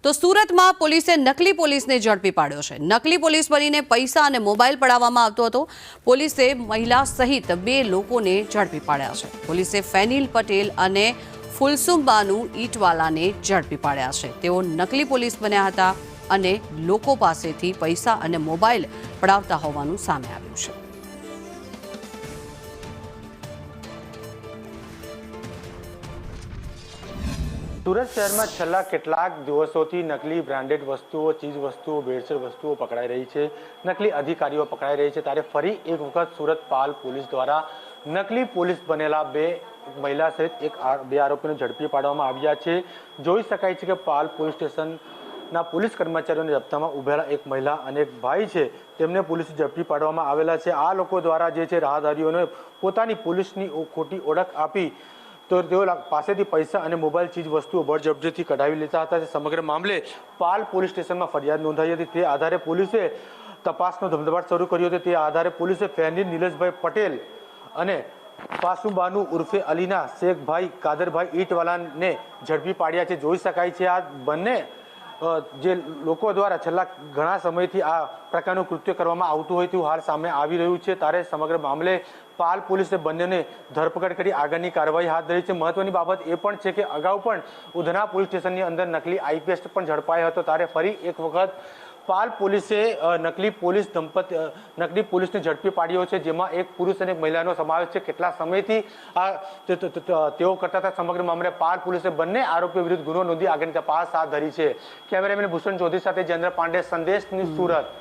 તો સુરતમાં પોલીસે નકલી પોલીસને ઝડપી પાડ્યો છે। નકલી પોલીસ બનીને પૈસા અને મોબાઈલ પડાવવામાં આવતો હતો। પોલીસે મહિલા સહિત 2 લોકોને ઝડપી પાડ્યા છે। પોલીસે ફેનિલ પટેલ અને ફુલસુમ બાનુ ઈટવાલાને ઝડપી પાડ્યા છે। તેઓ નકલી પોલીસ બન્યા હતા અને લોકો પાસેથી પૈસા અને મોબાઈલ પડાવતા હોવાનું સામે આવ્યું છે। સુરત શહેરમાં છેલ્લા કેટલાક દિવસોથી નકલી બ્રાન્ડેડ વસ્તુઓ, ચીજ વસ્તુઓ, ભેળસેળ વસ્તુઓ પકડાઈ રહી છે। નકલી અધિકારીઓ પકડાઈ રહી છે। ત્યારે ફરી એક વખત સુરત પાલ પોલીસ દ્વારા નકલી પોલીસ બનેલા 2 મહિલા સહિત 2 આરોપીને ઝડપી પાડવામાં આવ્યા છે। જોઈ શકાય છે કે પાલ પોલીસ સ્ટેશનના પોલીસ કર્મચારીઓની જપ્તામાં ઉભેલા એક મહિલા અને એક ભાઈ છે, તેમને પોલીસે ઝડપી પાડવામાં આવેલા છે। આ લોકો દ્વારા જે છે રાહદારીઓને પોતાની પોલીસની ખોટી ઓળખ આપી તો તેઓ પાસેથી પૈસા અને મોબાઈલ ચીજ વસ્તુઓ બળજબરીથી કઢાવી લેતા હતા। સમગ્ર મામલે પાલ પોલીસ સ્ટેશનમાં ફરિયાદ નોંધાઈ હતી। તે આધારે પોલીસે તપાસનો ધમધમાટ શરૂ કર્યો હતો। તે આધારે પોલીસે ફેનિલ નિલેશભાઈ પટેલ અને ફાસુમ બાનુ ઉર્ફે અલીના શેખભાઈ કાદરભાઈ ઈટવાલાને ઝડપી પાડ્યા છે। જોઈ શકાય છે આ બંને જે લોકો દ્વારા છેલ્લા ઘણા સમયથી આ પ્રકારનું કૃત્ય કરવામાં આવતું હોય તેવું હાલ સામે આવી રહ્યું છે। ત્યારે સમગ્ર મામલે પાલ પોલીસે બંનેને ધરપકડ કરી આગળની કાર્યવાહી હાથ ધરી છે। મહત્વની બાબત એ પણ છે કે અગાઉ પણ ઉધના પોલીસ સ્ટેશનની અંદર નકલી આઈપીએસ પણ ઝડપાયો હતો। ત્યારે ફરી એક વખત પાલ પોલીસે નકલી પોલીસને ઝડપી પાડ્યો છે, જેમાં એક પુરુષ અને એક મહિલાનો સમાવેશ છે। કેટલા સમયથી તેઓ કરતા હતા। સમગ્ર મામલે પાલ પોલીસે બંને આરોપીઓ વિરુદ્ધ ગુનો નોંધી આગળની તપાસ હાથ ધરી છે। કેમેરામેન ભૂષણ ચૌધરી સાથે જયેન્દ્ર પાંડે, સંદેશ ન્યૂઝ, સુરત।